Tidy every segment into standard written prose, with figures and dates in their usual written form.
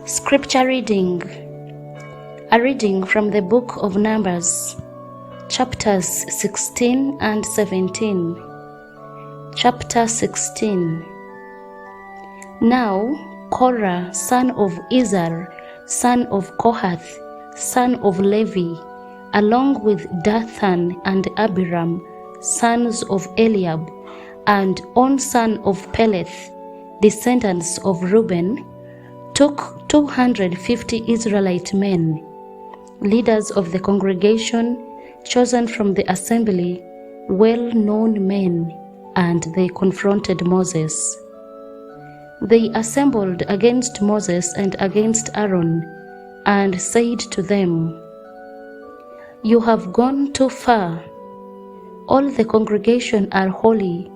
Scripture reading. A reading from the book of Numbers, chapters 16 and 17. Chapter 16. Now Korah, son of Izhar, son of Kohath, son of Levi, along with Dathan and Abiram, sons of Eliab, and On son of Peleth, descendants of Reuben, took 250 Israelite men, leaders of the congregation, chosen from the assembly, well-known men, and they confronted Moses. They assembled against Moses and against Aaron, and said to them, "You have gone too far. All the congregation are holy,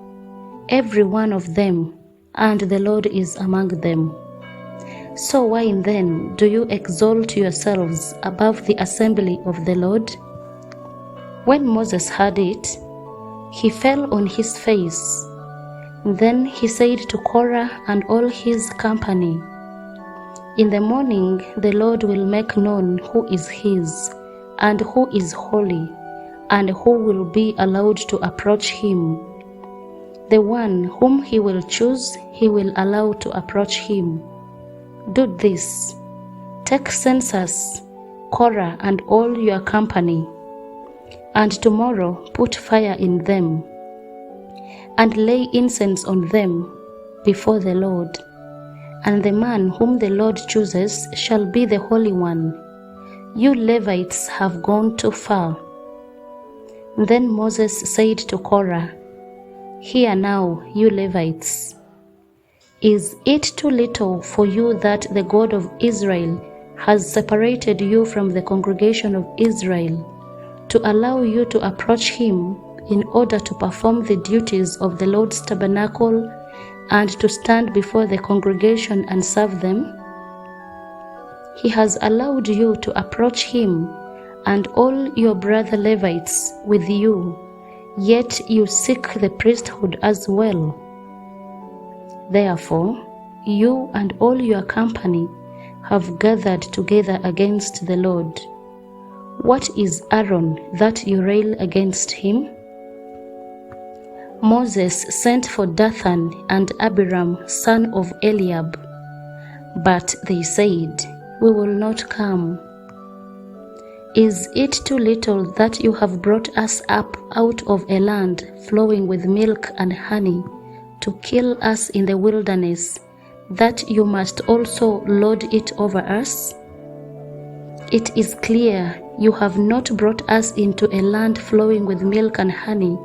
every one of them, and the Lord is among them. So why then do you exalt yourselves above the assembly of the Lord?" When Moses heard it, he fell on his face. Then he said to Korah and all his company, "In the morning the Lord will make known who is his, and who is holy, and who will be allowed to approach him. The one whom he will choose, he will allow to approach him. Do this: take census, Korah and all your company, and tomorrow put fire in them, and lay incense on them before the Lord. And the man whom the Lord chooses shall be the Holy One. You Levites have gone too far." Then Moses said to Korah, "Hear now, you Levites. Is it too little for you that the God of Israel has separated you from the congregation of Israel, to allow you to approach him in order to perform the duties of the Lord's tabernacle and to stand before the congregation and serve them? He has allowed you to approach him and all your brother Levites with you, yet you seek the priesthood as well. Therefore, you and all your company have gathered together against the Lord. What is Aaron that you rail against him?" Moses sent for Dathan and Abiram, son of Eliab, but they said, "We will not come. Is it too little that you have brought us up out of a land flowing with milk and honey, to kill us in the wilderness, that you must also lord it over us? It is clear you have not brought us into a land flowing with milk and honey,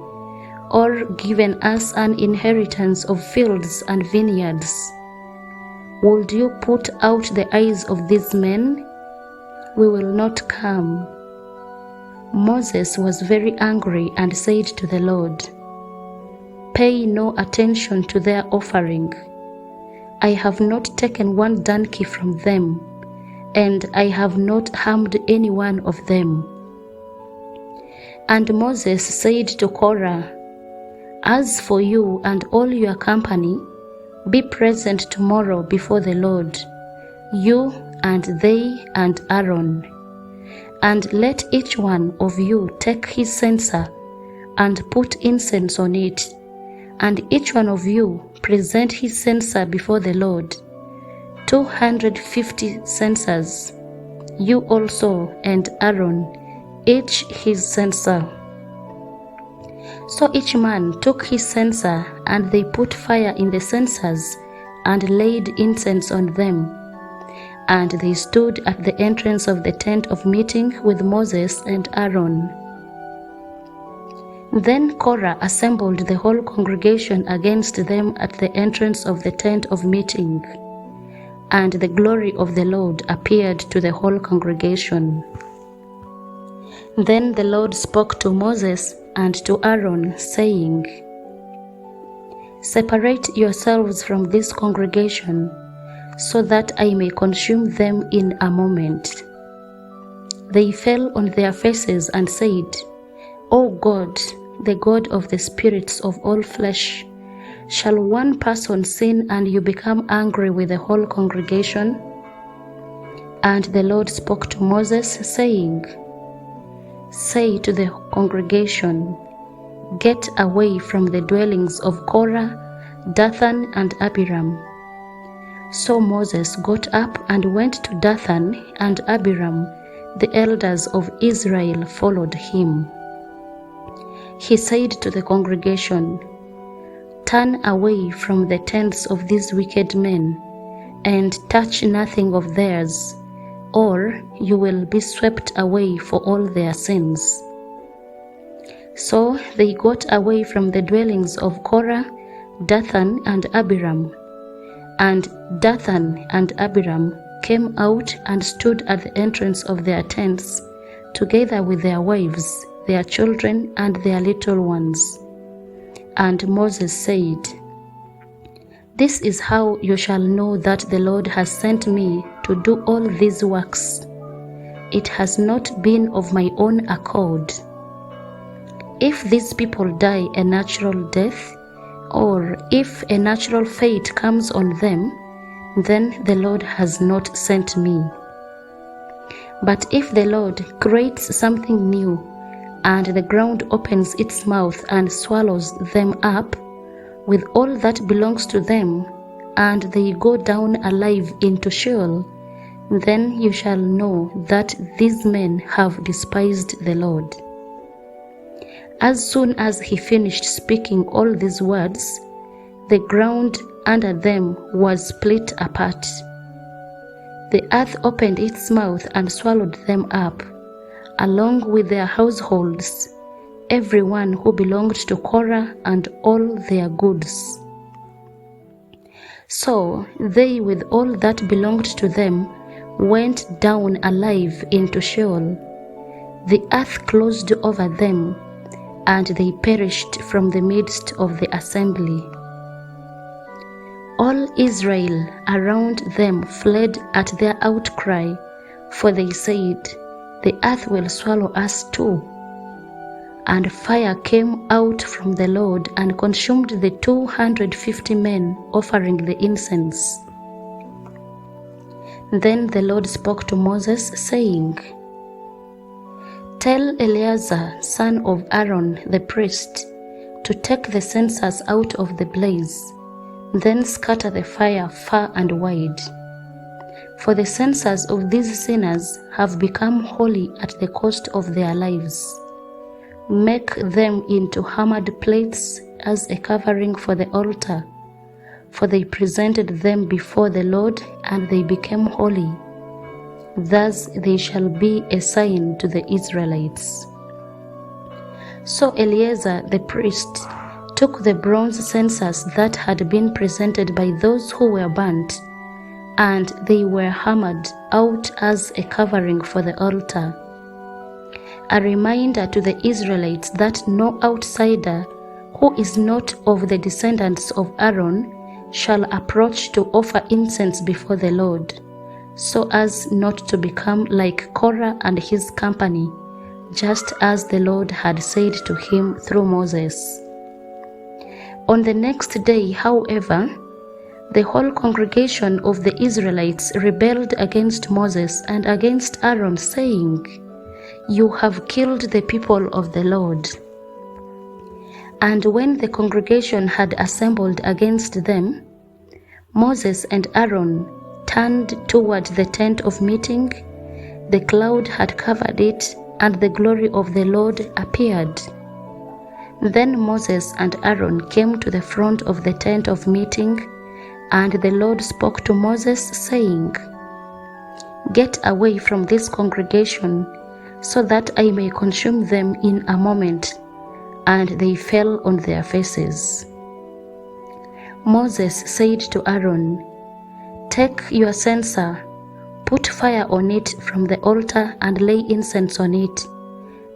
or given us an inheritance of fields and vineyards. Would you put out the eyes of these men? We will not come." Moses was very angry and said to the Lord, "Pay no attention to their offering. I have not taken one donkey from them, and I have not harmed any one of them." And Moses said to Korah, "As for you and all your company, be present tomorrow before the Lord, you and they and Aaron. And let each one of you take his censer and put incense on it, and each one of you present his censer before the Lord, 250 censers, you also and Aaron, each his censer." So each man took his censer, and they put fire in the censers and laid incense on them. And they stood at the entrance of the tent of meeting with Moses and Aaron. Then Korah assembled the whole congregation against them at the entrance of the tent of meeting, and the glory of the Lord appeared to the whole congregation. Then the Lord spoke to Moses and to Aaron, saying, "Separate yourselves from this congregation, so that I may consume them in a moment." They fell on their faces and said, "O God, the God of the spirits of all flesh, shall one person sin and you become angry with the whole congregation?" And the Lord spoke to Moses, saying, Say to the congregation, Get away from the dwellings of Korah, Dathan, and Abiram. So Moses got up and went to Dathan, and Abiram, the elders of Israel, followed him. He said to the congregation, Turn away from the tents of these wicked men, and touch nothing of theirs, or you will be swept away for all their sins. So they got away from the dwellings of Korah, Dathan, and Abiram. And Dathan and Abiram came out and stood at the entrance of their tents, together with their wives, their children, and their little ones. And Moses said, This is how you shall know that the Lord has sent me to do all these works. It has not been of my own accord. If these people die a natural death, or if a natural fate comes on them, then the Lord has not sent me. But if the Lord creates something new, and the ground opens its mouth and swallows them up, with all that belongs to them, and they go down alive into Sheol, then you shall know that these men have despised the Lord. As soon as he finished speaking all these words, the ground under them was split apart. The earth opened its mouth and swallowed them up, along with their households, everyone who belonged to Korah and all their goods. So they, with all that belonged to them, went down alive into Sheol. The earth closed over them, and they perished from the midst of the assembly. All Israel around them fled at their outcry, for they said, The earth will swallow us too. And fire came out from the Lord and consumed the 250 men offering the incense. Then the Lord spoke to Moses, saying, Tell Eleazar, son of Aaron the priest, to take the censers out of the blaze, then scatter the fire far and wide. For the censers of these sinners have become holy at the cost of their lives. Make them into hammered plates as a covering for the altar, for they presented them before the Lord, and they became holy. Thus they shall be a sign to the Israelites. So Eleazar the priest took the bronze censers that had been presented by those who were burnt, and they were hammered out as a covering for the altar. A reminder to the Israelites that no outsider who is not of the descendants of Aaron shall approach to offer incense before the Lord, so as not to become like Korah and his company, just as the Lord had said to him through Moses. On the next day, however, the whole congregation of the Israelites rebelled against Moses and against Aaron, saying, You have killed the people of the Lord. And when the congregation had assembled against them, Moses and Aaron turned toward the tent of meeting. The cloud had covered it, and the glory of the Lord appeared. Then Moses and Aaron came to the front of the tent of meeting, and the Lord spoke to Moses, saying, Get away from this congregation, so that I may consume them in a moment. And they fell on their faces. Moses said to Aaron, Take your censer, put fire on it from the altar and lay incense on it,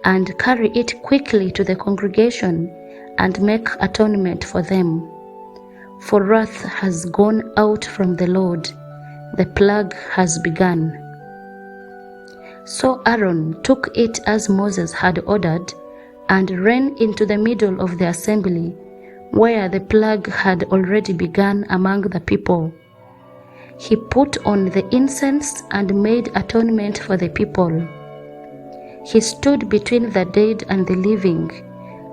and carry it quickly to the congregation and make atonement for them. For wrath has gone out from the Lord, the plague has begun. So Aaron took it as Moses had ordered, and ran into the middle of the assembly, where the plague had already begun among the people. He put on the incense and made atonement for the people. He stood between the dead and the living,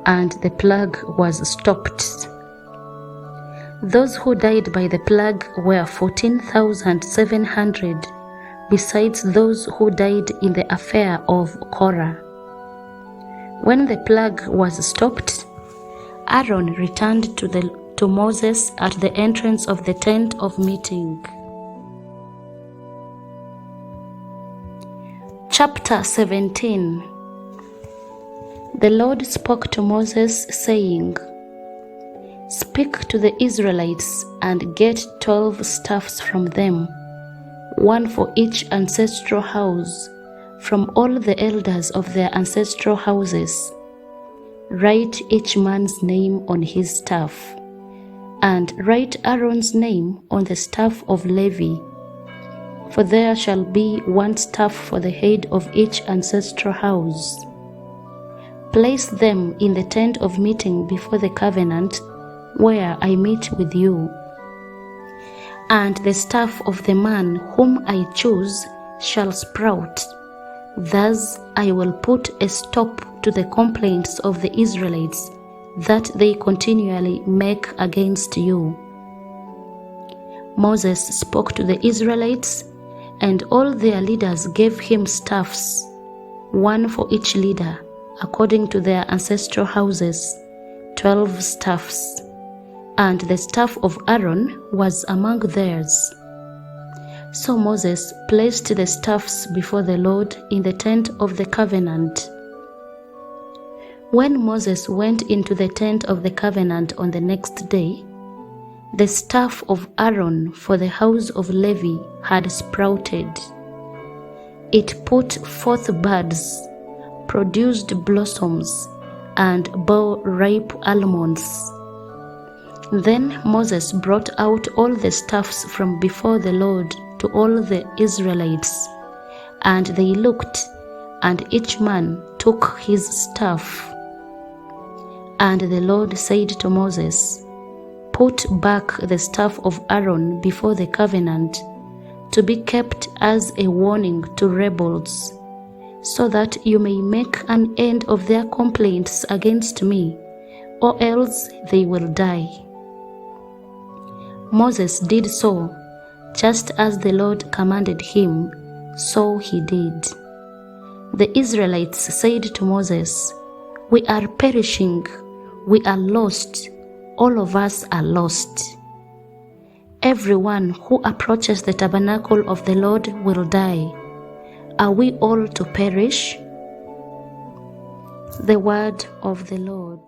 and the plague was stopped. Those who died by the plague were 14,700, besides those who died in the affair of Korah. When the plague was stopped, Aaron returned to Moses at the entrance of the tent of meeting. Chapter 17. The Lord spoke to Moses, saying, "Speak to the Israelites and get 12 staffs from them, one for each ancestral house, from all the elders of their ancestral houses. Write each man's name on his staff, and write Aaron's name on the staff of Levi. For there shall be one staff for the head of each ancestral house. Place them in the tent of meeting before the covenant, where I meet with you. And the staff of the man whom I choose shall sprout. Thus I will put a stop to the complaints of the Israelites that they continually make against you." Moses spoke to the Israelites, and all their leaders gave him staffs, one for each leader, according to their ancestral houses, 12 staffs, and the staff of Aaron was among theirs. So Moses placed the staffs before the Lord in the tent of the covenant. When Moses went into the tent of the covenant on the next day, the staff of Aaron for the house of Levi had sprouted. It put forth buds, produced blossoms, and bore ripe almonds. Then Moses brought out all the staffs from before the Lord to all the Israelites, and they looked, and each man took his staff. And the Lord said to Moses, "Put back the staff of Aaron before the covenant, to be kept as a warning to rebels, so that you may make an end of their complaints against me, or else they will die." Moses did so, just as the Lord commanded him, so he did. The Israelites said to Moses, "We are perishing, we are lost, all of us are lost. Everyone who approaches the tabernacle of the Lord will die. Are we all to perish?" The word of the Lord.